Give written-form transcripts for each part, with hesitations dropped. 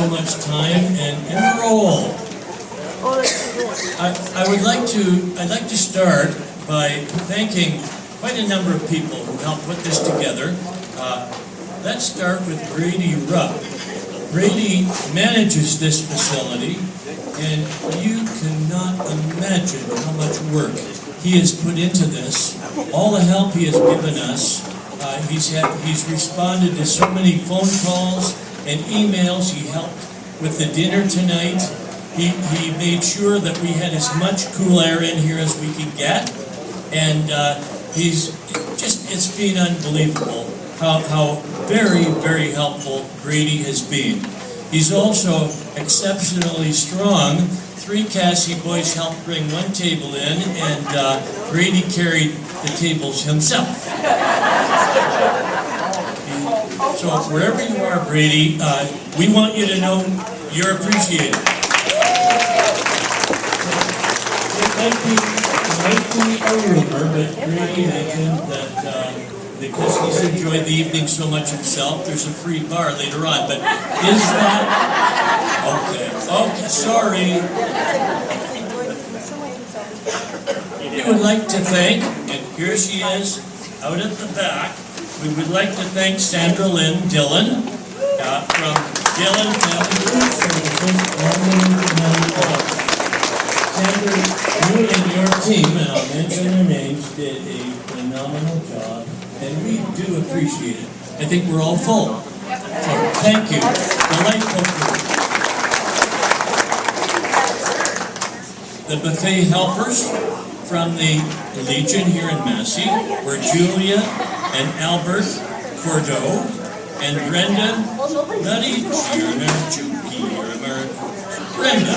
so much time and roll. I'd like to start by thanking quite a number of people who helped put this together. Let's start with Brady Rupp. Brady manages this facility, and you cannot imagine how much work he has put into this. All the help he has given us. He's responded to so many phone calls and emails. He helped with the dinner tonight. He made sure that we had as much cool air in here as we could get, and it's been unbelievable how very, very helpful Brady has been. He's also exceptionally strong. 3 Cassie boys helped bring 1 table in, and Brady carried the tables himself. So wherever you are, Brady, we want you to know you're appreciated. It might be a rumor, but Brady mentioned that because he's enjoyed the evening so much himself, there's a free bar later on. But is that okay? Sorry. We would like to thank, and here she is, out at the back. We would like to thank Sandra Lynn Dillon from Dillon Family Group for the first Sandra, you and your team, and I'll mention their names, did a phenomenal job, and we do appreciate it. I think we're all full. So thank you. Delightful food. The buffet helpers from the Legion here in Massey were Julia and Albert Bordeaux and Brenda, Brenda.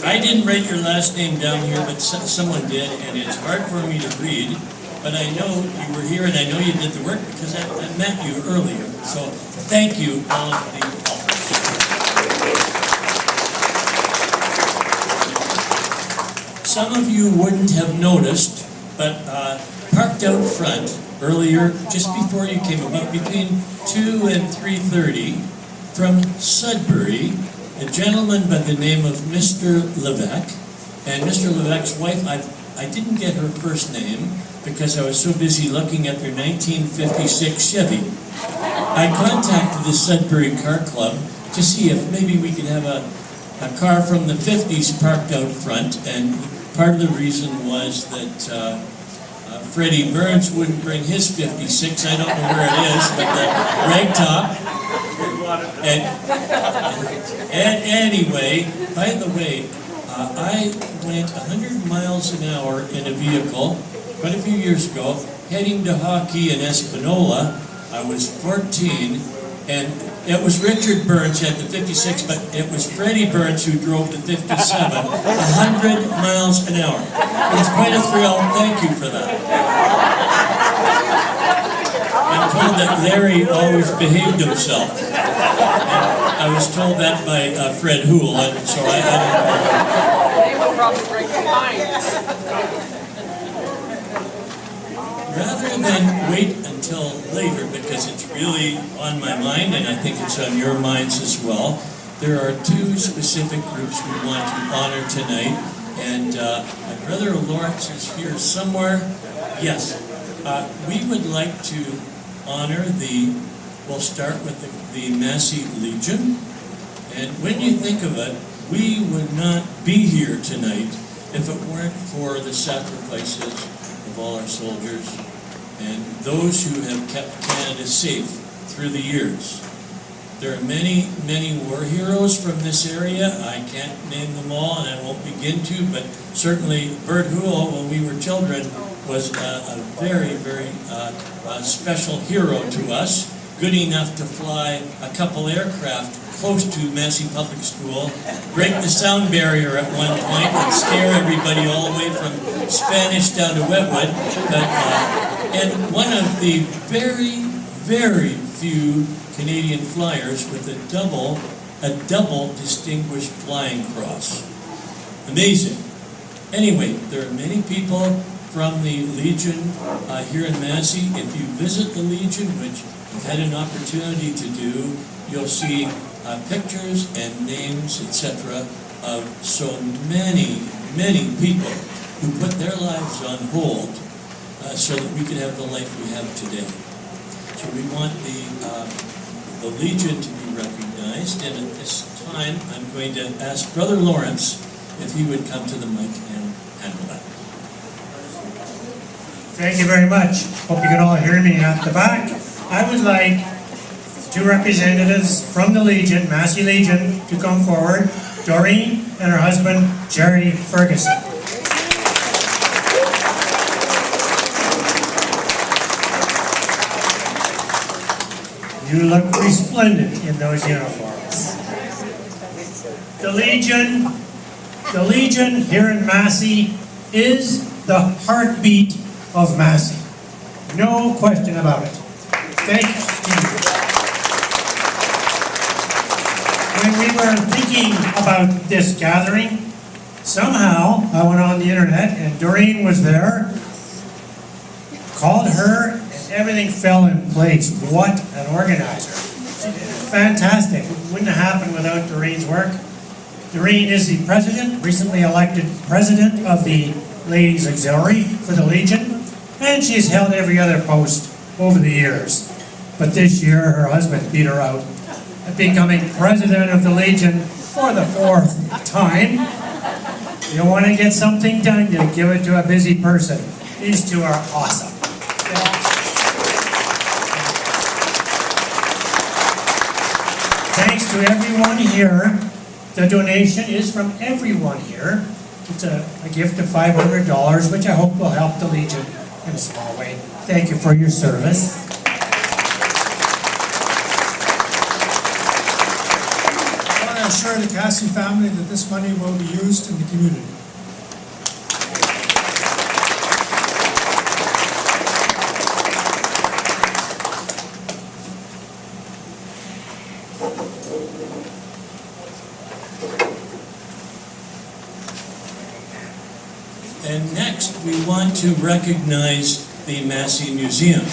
I didn't write your last name down here, but someone did, and it's hard for me to read. But I know you were here, and I know you did the work because I met you earlier. So thank you, all of the helpers. Some of you wouldn't have noticed, but parked out front earlier, just before you came, about between 2 and 3:30, from Sudbury, a gentleman by the name of Mr. Levesque, and Mr. Levesque's wife, I didn't get her first name because I was so busy looking at their 1956 Chevy. I contacted the Sudbury Car Club to see if maybe we could have a car from the 50s parked out front, and part of the reason was that Freddie Burns wouldn't bring his 56. I don't know where it is, but the ragtop. And anyway, by the way, I went 100 miles an hour in a vehicle quite a few years ago, heading to hockey in Espanola. I was 14, and it was Richard Burns had the 56, but it was Freddie Burns who drove the 57, 100 miles an hour. It was quite a thrill. Thank you for that. I'm told that Larry always behaved himself. And I was told that by Fred Hoole, and so I don't know. They will probably break the line. Rather than wait until later, because it's really on my mind, and I think it's on your minds as well, there are 2 specific groups we want to honor tonight, and my brother Lawrence is here somewhere. Yes, we would like to honor we'll start with the Massey Legion, and when you think of it, we would not be here tonight if it weren't for the sacrifices of all our soldiers and those who have kept Canada safe through the years. There are many, many war heroes from this area. I can't name them all, and I won't begin to, but certainly Bert Hoole, when we were children, was a very, very special hero to us, good enough to fly a couple aircraft close to Massey Public School, break the sound barrier at one point, and scare everybody all the way from Spanish down to Wetwood. And one of the very, very few Canadian flyers with a double Distinguished Flying Cross. Amazing. Anyway, there are many people from the Legion here in Massey. If you visit the Legion, which I've had an opportunity to do, you'll see pictures and names, etc., of so many, many people who put their lives on hold so that we could have the life we have today. So we want the Legion to be recognized, and at this time I'm going to ask Brother Lawrence if he would come to the mic and handle that. Thank you very much. Hope you can all hear me at the back. I would like two representatives from the Legion, Massey Legion, to come forward. Doreen and her husband, Jerry Ferguson. You look resplendent in those uniforms. The Legion here in Massey is the heartbeat of Massey. No question about it. Thank you. When we were thinking about this gathering, somehow I went on the internet and Doreen was there, called her, and everything fell in place. What an organizer. Fantastic. It wouldn't have happened without Doreen's work. Doreen is the president, recently elected president of the Ladies Auxiliary for the Legion, and she's held every other post over the years. But this year, her husband beat her out, becoming president of the Legion for the 4th time. You want to get something done, you give it to a busy person. These two are awesome. Thanks to everyone here. The donation is from everyone here. It's a gift of $500, which I hope will help the Legion in a small way. Thank you for your service. I want to assure the Massey family that this money will be used in the community. And next, we want to recognize the Massey Museum.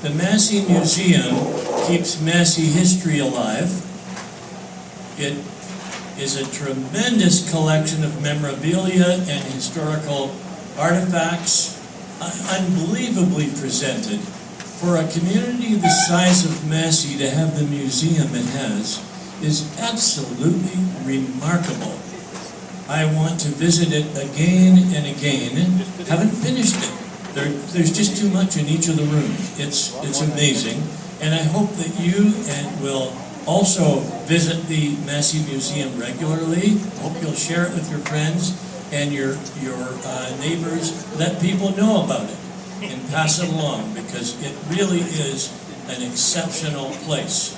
The Massey Museum keeps Massey history alive. It is a tremendous collection of memorabilia and historical artifacts, unbelievably presented. For a community the size of Massey to have the museum it has is absolutely remarkable. I want to visit it again and again. Haven't finished it. There's just too much in each of the rooms. It's amazing. And I hope that you will also visit the Massey Museum regularly. Hope you'll share it with your friends and your neighbors. Let people know about it and pass it along, because it really is an exceptional place.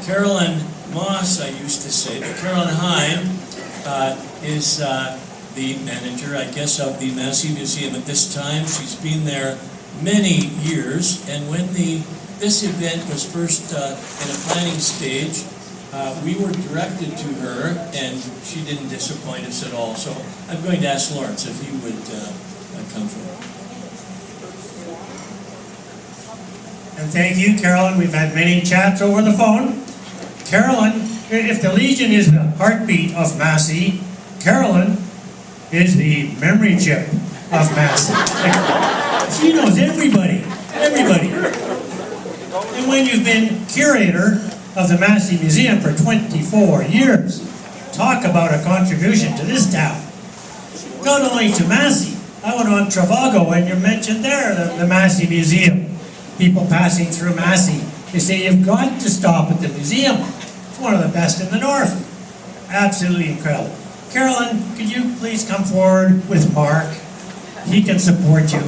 Carolyn Moss, I used to say, but Carolyn Hine is the manager, I guess, of the Massey Museum at this time. She's been there many years, and when this event was first in a planning stage, we were directed to her, and she didn't disappoint us at all. So I'm going to ask Lawrence if he would come forward. And thank you, Carolyn. We've had many chats over the phone. Carolyn, if the Legion is the heartbeat of Massey, Carolyn is the memory chip of Massey. She knows everybody. And when you've been curator of the Massey Museum for 24 years, talk about a contribution to this town. Not only to Massey, I went on Travago and you mentioned there the Massey Museum. People passing through Massey, they say you've got to stop at the museum. It's one of the best in the north. Absolutely incredible. Carolyn, could you please come forward with Mark? He can support you.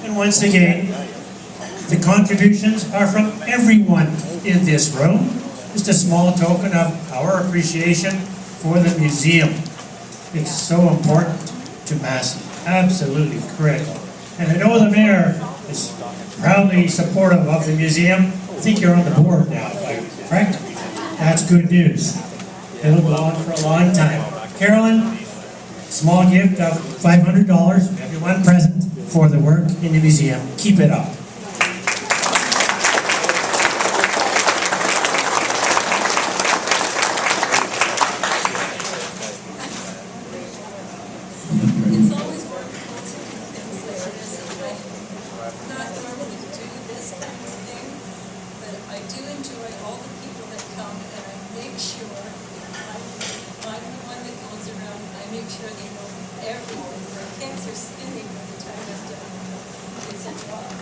And once again, the contributions are from everyone in this room. Just a small token of our appreciation for the museum. It's so important to Massey, absolutely critical. And I know the mayor is proudly supportive of the museum. I think you're on the board now, correct? That's good news. It'll go on for a long time. Carolyn, small gift of $500 for everyone present for the work in the museum. Keep it up. It's always wonderful to do things like this, and I not normally do this kind of thing, but I do enjoy all the people that come, and I make sure, I'm the one that goes around, I make sure they know everything. Their heads are spinning by the time I'm done. It's a job.